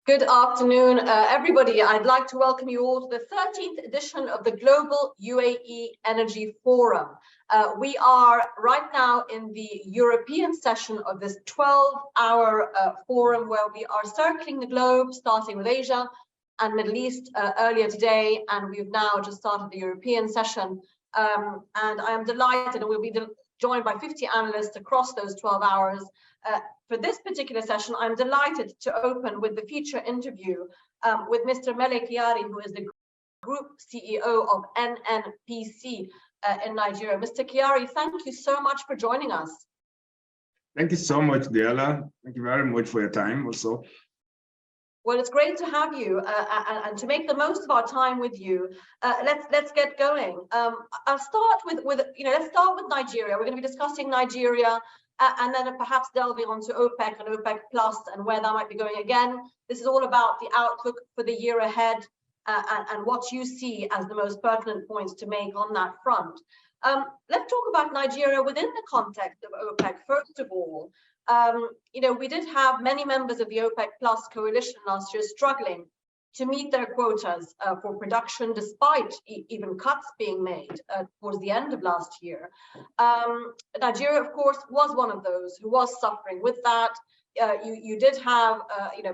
Good afternoon, everybody. I'd like to welcome you all to the 13th edition of the Global UAE Energy Forum. We are right now in the European session of this 12-hour forum where we are circling the globe, starting with Asia and Middle East earlier today, and we've now just started the European session. And I am delighted, and we'll be joined by 50 analysts across those 12 hours. For this particular session, I'm delighted to open with the feature interview with Mr. Mele Kyari, who is the Group CEO of NNPC in Nigeria. Mr. Kyari, thank you so much for joining us. Thank you so much, Diala. Thank you very much for your time also. Well, it's great to have you and to make the most of our time with you. Let's get going. I'll start with let's start with Nigeria. We're going to be discussing Nigeria. And then perhaps delving onto OPEC and OPEC Plus and where that might be going again. This is all about the outlook for the year ahead and what you see as the most pertinent points to make on that front. Let's talk about Nigeria within the context of OPEC. First of all, we did have many members of the OPEC Plus coalition last year struggling to meet their quotas for production, despite even cuts being made towards the end of last year. Nigeria, of course, was one of those who was suffering with that. You did have,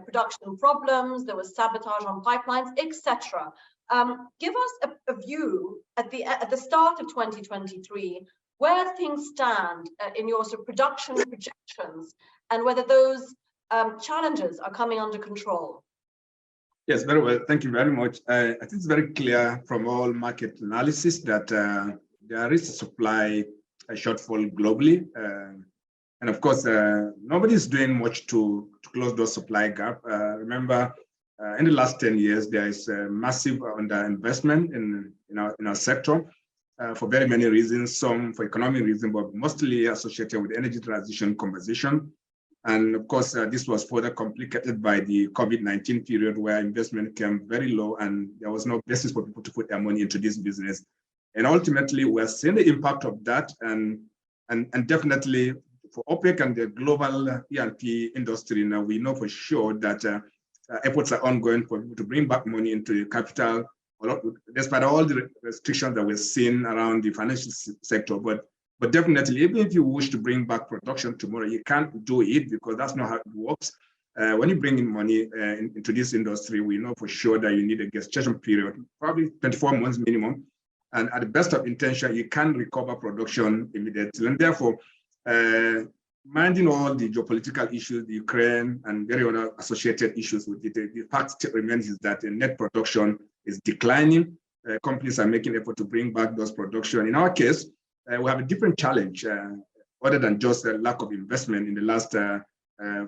production problems. There was sabotage on pipelines, etc. Give us a view at the start of 2023, where things stand in your sort of production projections, and whether those challenges are coming under control. Yes, very well. Thank you very much. I think it's very clear from all market analysis that there is a supply shortfall globally. And of course, nobody is doing much to close those supply gap. Remember, in the last 10 years, there is a massive underinvestment in our sector for very many reasons, some for economic reasons, but mostly associated with energy transition conversation. And of course, this was further complicated by the COVID-19 period where investment came very low and there was no basis for people to put their money into this business. And ultimately, we're seeing the impact of that. And definitely for OPEC and the global E&P industry, now we know for sure that efforts are ongoing for people to bring back money into the capital, despite all the restrictions that we're seeing around the financial sector. But definitely, even if you wish to bring back production tomorrow, you can't do it because that's not how it works. When you bring in money into this industry, we know for sure that you need a gestation period, probably 24 months minimum. And at the best of intention, you can't recover production immediately. And therefore, minding all the geopolitical issues, the Ukraine and very other associated issues with it, the fact still remains is that the net production is declining. Companies are making effort to bring back those production. In our case, we have a different challenge other than just a lack of investment in the last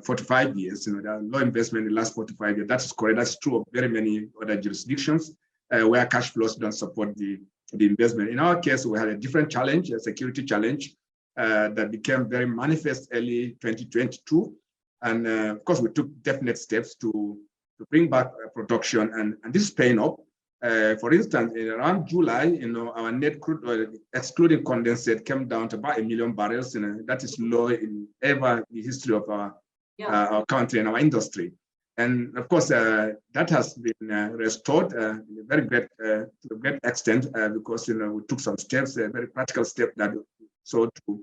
45 years. There are low investment in the last 45 years. That's correct. That's true of very many other jurisdictions where cash flows don't support the investment. In our case, we had a different challenge, a security challenge that became very manifest early 2022. And of course, we took definite steps to bring back production, and this is paying off. For instance, around July, our net crude oil, excluding condensate, came down to about 1 million barrels. That is low in ever the history of our country and our industry. And of course, that has been restored in a very great, to a great extent because we took some steps, a very practical step that so to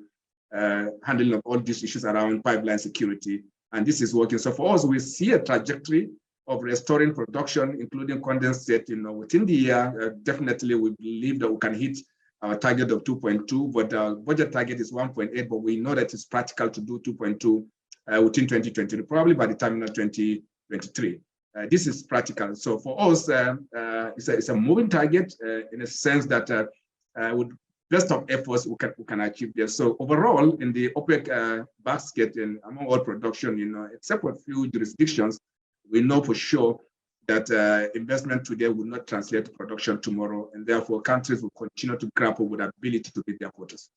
handling of all these issues around pipeline security. And this is working. So for us, we see a trajectory of restoring production, including condensate, within the year. Definitely, we believe that we can hit our target of 2.2, but our budget target is 1.8, but we know that it's practical to do 2.2 within 2023, probably by the time of 2023. This is practical. So for us, it's a moving target in a sense that with best of efforts, we can achieve this. So overall, in the OPEC basket and among all production, except for a few jurisdictions, we know for sure that investment today will not translate to production tomorrow, and therefore countries will continue to grapple with the ability to meet their quotas.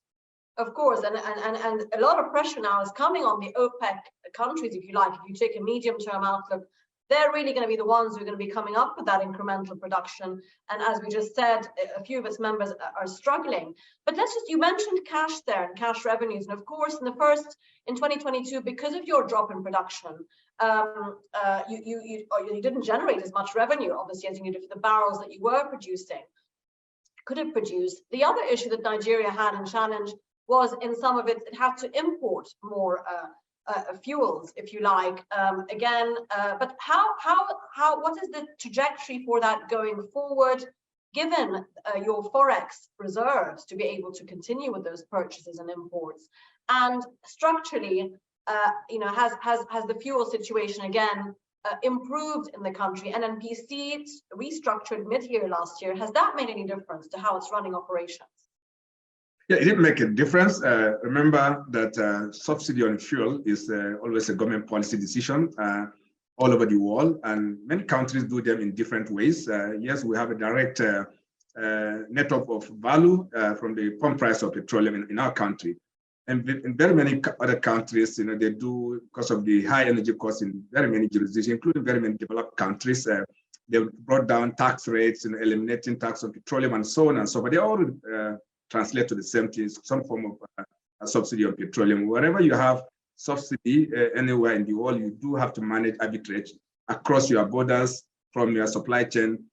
Of course, and a lot of pressure now is coming on the OPEC countries, if you like. If you take a medium-term outlook, they're really going to be the ones who are going to be coming up with that incremental production. And as we just said, a few of its members are struggling. But you mentioned cash there and cash revenues. And of course, in 2022, because of your drop in production, you didn't generate as much revenue, obviously, as you did for the barrels that you were producing, could have produced. The other issue that Nigeria had in challenge was in some of it had to import more fuels, if you like. But what is the trajectory for that going forward, given your forex reserves to be able to continue with those purchases and imports? And structurally, has the fuel situation again improved in the country? NNPC restructured mid-year last year. Has that made any difference to how it's running operations? Yeah, it didn't make a difference. Remember that subsidy on fuel is always a government policy decision all over the world, and many countries do them in different ways. Yes, we have a direct net of value from the pump price of petroleum in our country. And in very many other countries, they do, because of the high energy costs in very many jurisdictions, including very many developed countries. They've brought down tax rates and eliminating tax on petroleum and so on and so on. But they all translate to the same thing, some form of a subsidy on petroleum. Wherever you have subsidy anywhere in the world, you do have to manage arbitrage across your borders from your supply chain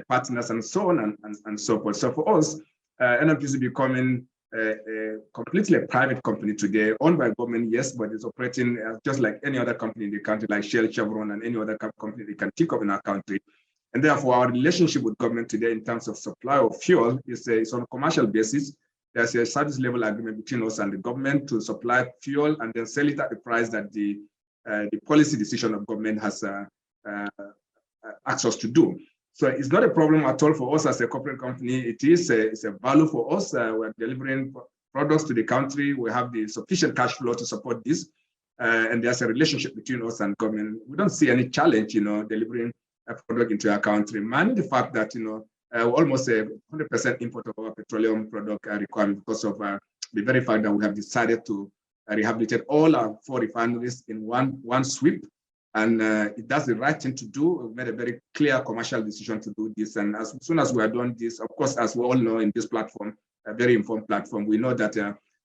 partners and so on and so forth. So for us, NNPC becoming completely a private company today, owned by government, yes, but it's operating just like any other company in the country, like Shell, Chevron, and any other company they can think of in our country. And therefore, our relationship with government today in terms of supply of fuel is on a commercial basis. There's a service level agreement between us and the government to supply fuel and then sell it at the price that the policy decision of government has asked us to do. So it's not a problem at all for us as a corporate company. It's a value for us. We're delivering products to the country. We have the sufficient cash flow to support this. And there's a relationship between us and government. We don't see any challenge, delivering a product into our country. Man, the fact that, almost a 100% import of our petroleum product requirement because of the very fact that we have decided to rehabilitate all our 4 refineries in one sweep. And that's the right thing to do. We've made a very clear commercial decision to do this. And as soon as we are done this, of course, as we all know in this platform, a very informed platform, we know that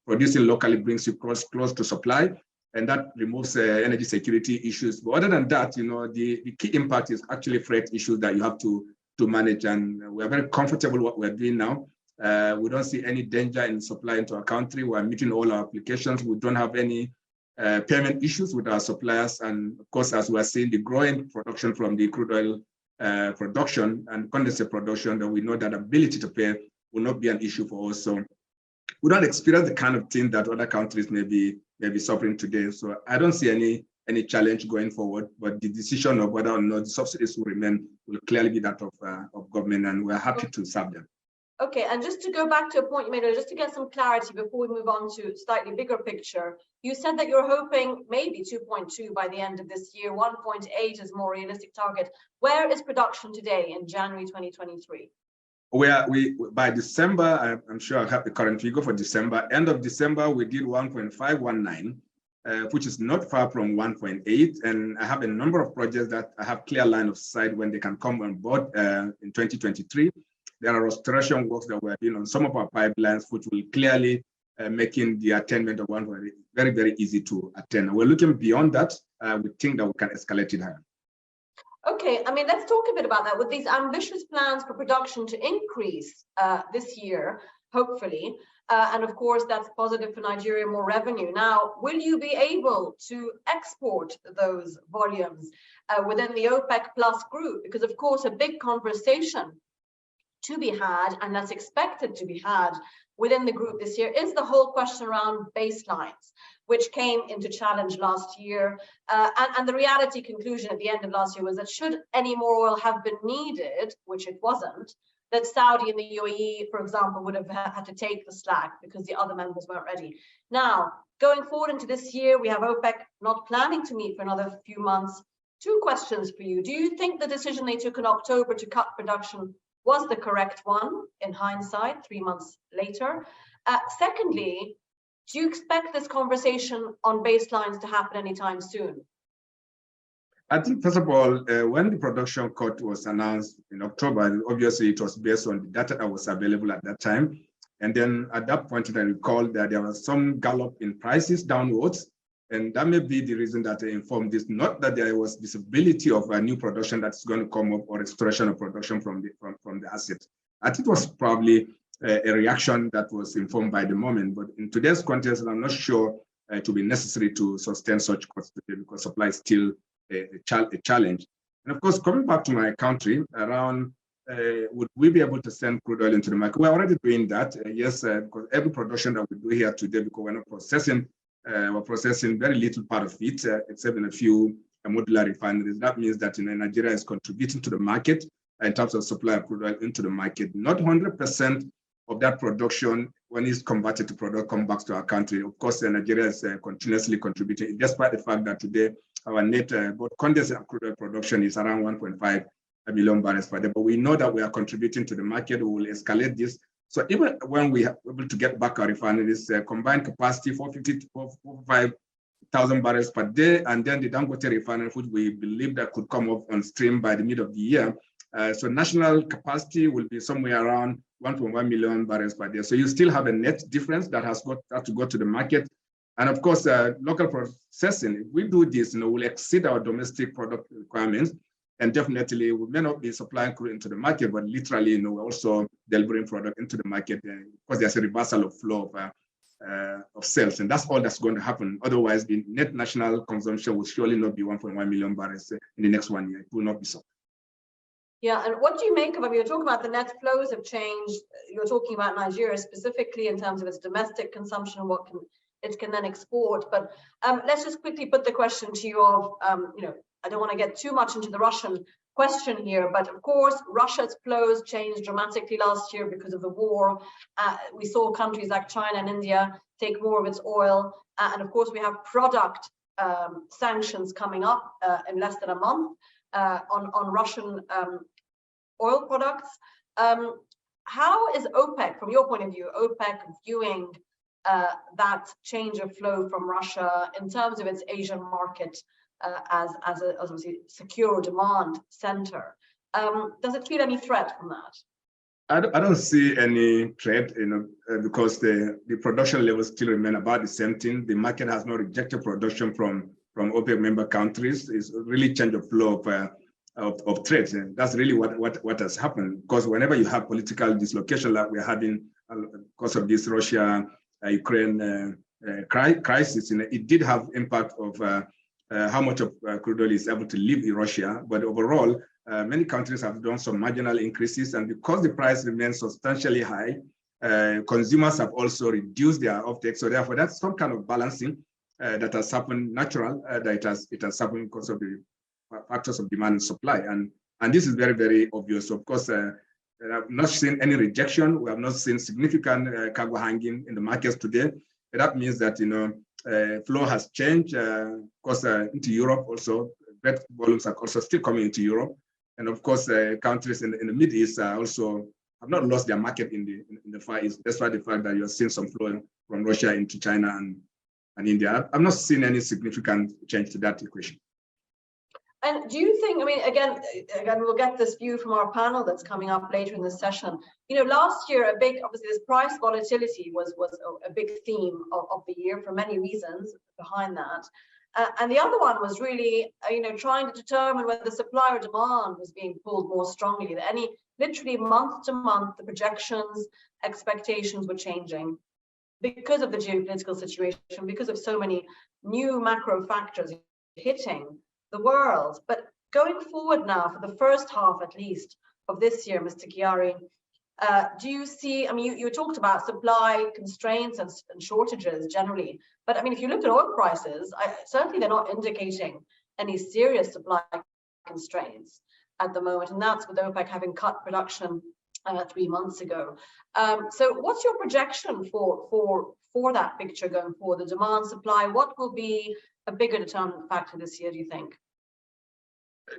producing locally brings you close to supply, and that removes energy security issues. But other than that, the key impact is actually freight issues that you have to manage. And we're very comfortable with what we're doing now. We don't see any danger in supply into our country. We're meeting all our applications. We don't have any payment issues with our suppliers. And of course, as we're seeing the growing production from the crude oil production and condensate production, that we know that ability to pay will not be an issue for us. So we don't experience the kind of thing that other countries may be suffering today. So I don't see any challenge going forward, but the decision of whether or not the subsidies will remain will clearly be that of government, and we're happy to serve them. Okay, and just to go back to a point you made, just to get some clarity before we move on to slightly bigger picture, you said that you're hoping maybe 2.2 by the end of this year, 1.8 is more realistic target. Where is production today in January 2023? We by December, I'm sure I have the current figure for December. End of December, we did 1.519, which is not far from 1.8. And I have a number of projects that I have clear line of sight when they can come on board in 2023. There are restoration works that we're doing on some of our pipelines, which will clearly making the attainment of 1.8 very, very easy to attain. We're looking beyond that. We think that we can escalate it higher. Okay, I mean, let's talk a bit about that. With these ambitious plans for production to increase this year, hopefully, and of course, that's positive for Nigeria, more revenue. Now, will you be able to export those volumes within the OPEC Plus group? Because, of course, a big conversation to be had, and that's expected to be had within the group this year, is the whole question around baselines, which came into challenge last year. And the reality conclusion at the end of last year was that should any more oil have been needed, which it wasn't, that Saudi and the UAE, for example, would have had to take the slack because the other members weren't ready. Now, going forward into this year, we have OPEC not planning to meet for another few months. 2 questions for you. Do you think the decision they took in October to cut production was the correct one in hindsight, 3 months later? Secondly, do you expect this conversation on baselines to happen anytime soon? I think, first of all, when the production cut was announced in October, obviously it was based on the data that was available at that time. And then at that point, I recall that there was some gallop in prices downwards. And that may be the reason that they informed this, not that there was visibility of a new production that's going to come up or extraction of production from the asset. I think it was probably a reaction that was informed by the moment, but in today's context, I'm not sure it will be necessary to sustain such costs today because supply is still a challenge. And of course, coming back to my country, around would we be able to send crude oil into the market? We're already doing that, yes, because every production that we do here today, because we're not processing, we're processing very little part of it, except in a few modular refineries. That means that Nigeria is contributing to the market in terms of supply of crude oil into the market. Not 100% of that production, when it's converted to product, comes back to our country. Of course, Nigeria is continuously contributing, despite the fact that today our net both condensate and crude oil production is around 1.5 million barrels per day. But we know that we are contributing to the market. We will escalate this. So even when we are able to get back our refineries, combined capacity 450 to 45,000 barrels per day, and then the Dangote refinery, which we believe that could come up on stream by the middle of the year. So national capacity will be somewhere around 1.1 million barrels per day. So you still have a net difference that has to go to the market. And of course, local processing, if we do this, we'll exceed our domestic product requirements. And definitely, we may not be supplying crude into the market, but literally, we're also delivering product into the market because there's a reversal of flow of sales. And that's all that's going to happen. Otherwise, the net national consumption will surely not be 1.1 million barrels in the next 1 year. It will not be so. Yeah, and what do you make of it? You're talking about the net flows have changed. You're talking about Nigeria specifically in terms of its domestic consumption and what it can then export. But let's just quickly put the question to you of, I don't want to get too much into the Russian question here, but of course, Russia's flows changed dramatically last year because of the war. We saw countries like China and India take more of its oil. And of course, we have product sanctions coming up in less than a month on Russian oil products. How is OPEC, from your point of view, OPEC viewing that change of flow from Russia in terms of its Asian market as obviously secure demand center? Does it feel any threat from that? I don't see any threat, because the production levels still remain about the same thing. The market has not rejected production from OPEC member countries. It's really change of flow of trade. And that's really what has happened. Because whenever you have political dislocation like we're having because of this Russia-Ukraine crisis, it did have impact of how much of crude oil is able to leave Russia. But overall, many countries have done some marginal increases. And because the price remains substantially high, consumers have also reduced their offtake. So therefore, that's some kind of balancing that has happened natural, that it has happened because of the factors of demand and supply. And this is very, very obvious. So of course, we have not seen any rejection. We have not seen significant cargo hanging in the markets today. That means that, flow has changed, of course, into Europe also. Great volumes are also still coming into Europe. And of course, countries in the Middle East also have not lost their market in the Far East. That's why the fact that you're seeing some flow from Russia into China and India. I've not seen any significant change to that equation. And do you think, again, we'll get this view from our panel that's coming up later in the session. Last year, obviously this price volatility was a big theme of the year for many reasons behind that. And the other one was really, trying to determine whether supply or demand was being pulled more strongly. Literally month to month, the projections, expectations were changing because of the geopolitical situation, because of so many new macro factors hitting the world. But going forward now, for the first half at least of this year, Mr. Kyari, do you see, you talked about supply constraints and shortages generally, but if you look at oil prices, certainly they're not indicating any serious supply constraints at the moment, and that's with OPEC having cut production 3 months ago. So what's your projection for that picture going forward, the demand supply? What will be a bigger determinant factor this year, do you think?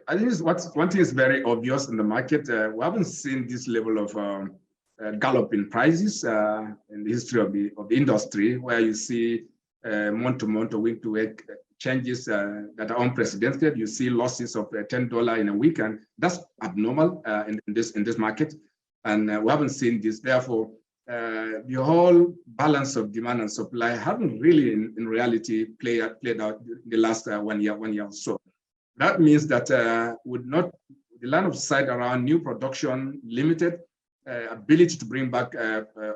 I think one thing is very obvious in the market. We haven't seen this level of gallop in prices in the history of the industry, where you see month to month or week to week changes that are unprecedented. You see losses of $10 in a week, and that's abnormal in this market. And we haven't seen this. Therefore, the whole balance of demand and supply haven't really, in reality, played out in the last 1 year or so. That means that the line of sight around new production limited, ability to bring back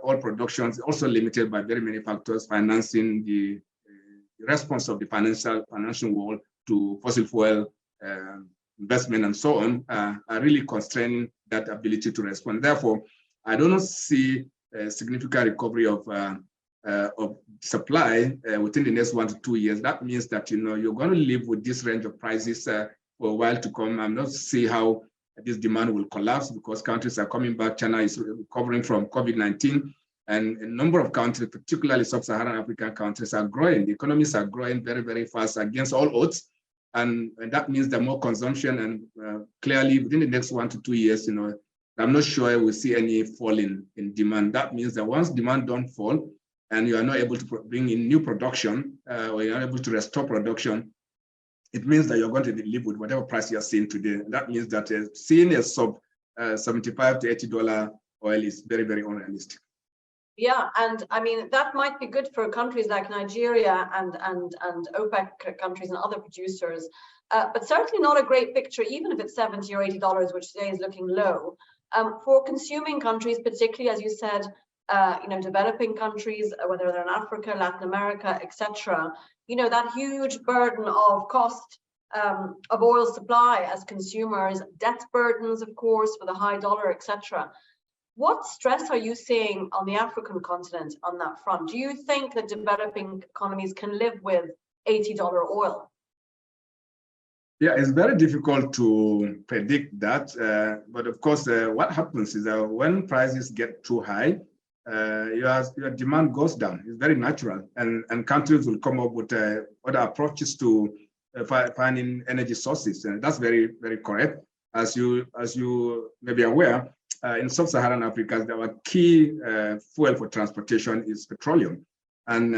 oil production is also limited by very many factors, financing, the response of the financial world to fossil fuel investment and so on, are really constraining that ability to respond. Therefore, I do not see a significant recovery of supply within the next 1 to 2 years. That means that you're going to live with this range of prices for a while to come. I'm not see how this demand will collapse because countries are coming back. China is recovering from COVID-19, and a number of countries, particularly sub-Saharan African countries, are growing. The economies are growing very, very fast against all odds, and that means that more consumption. And clearly, within the next 1 to 2 years, I'm not sure we'll see any fall in demand. That means that once demand don't fall, and you are not able to bring in new production, or you're not able to restore production, it means that you're going to live with whatever price you're seeing today. That means that seeing a sub $75 to $80 oil is very, very unrealistic. Yeah, and I mean, that might be good for countries like Nigeria and OPEC countries and other producers, but certainly not a great picture, even if it's $70 or $80, which today is looking low. For consuming countries, particularly, as you said, developing countries, whether they're in Africa, Latin America, etc., that huge burden of cost of oil supply as consumers, debt burdens, of course, for the high dollar, etc. What stress are you seeing on the African continent on that front? Do you think that developing economies can live with $80 oil? Yeah, it's very difficult to predict that. But of course, what happens is that when prices get too high, your demand goes down. It's very natural. And countries will come up with other approaches to finding energy sources. And that's very, very correct. As you may be aware, in sub-Saharan Africa, our key fuel for transportation is petroleum. And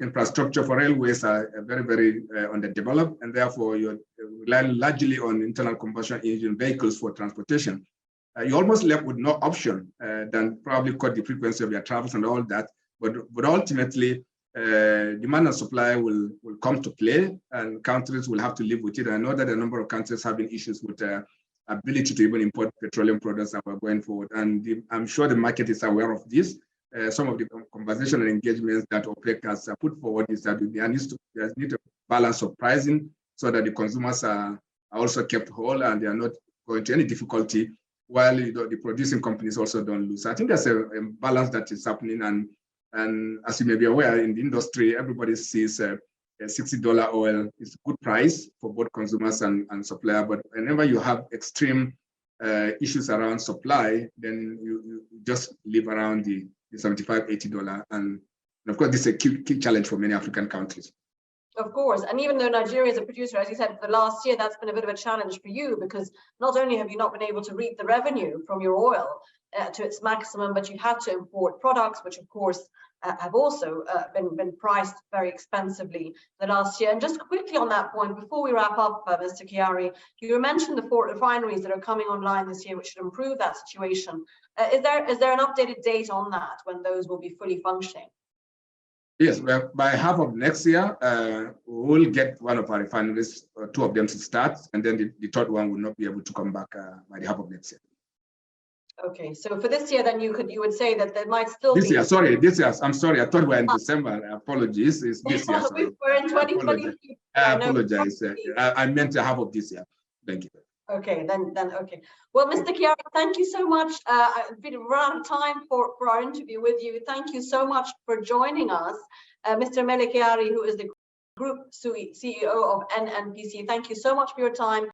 infrastructure for railways are very, very underdeveloped, and therefore you're relying largely on internal combustion engine vehicles for transportation. You're almost left with no option than probably cut the frequency of your travels and all that. But ultimately, demand and supply will come to play, and countries will have to live with it. I know that a number of countries have been issues with ability to even import petroleum products that are going forward, and I'm sure the market is aware of this. Some of the conversation and engagements that OPEC has put forward is that there needs a balance of pricing so that the consumers are also kept whole and they are not going to any difficulty, while the producing companies also don't lose. I think there's a balance that is happening, and as you may be aware, in the industry, everybody sees a $60 oil is a good price for both consumers and supplier. But whenever you have extreme issues around supply, then you just live around the $75, $80. And of course, this is a key challenge for many African countries. Of course, and even though Nigeria is a producer, as you said, for the last year, that's been a bit of a challenge for you, because not only have you not been able to reap the revenue from your oil to its maximum, but you've had to import products, which of course have also been priced very expensively the last year. And just quickly on that point, before we wrap up, Mr. Kyari, you mentioned the 4 refineries that are coming online this year, which should improve that situation. Is there an updated date on that, when those will be fully functioning? Yes, well, by half of next year, we'll get one of our refineries, 2 of them to start, and then the third one will not be able to come back by the half of next year. Okay, so for this year, then you would say that there might still be this year. I'm sorry. I thought we were in December. Apologies. It's this year. Sorry. We're in 2023. I apologize. I meant the half of this year. Thank you. Okay, then okay. Well, Mr. Kyari, thank you so much. We've run out of time for our interview with you. Thank you so much for joining us, Mr. Mele Kyari, who is the Group CEO of NNPC. Thank you so much for your time.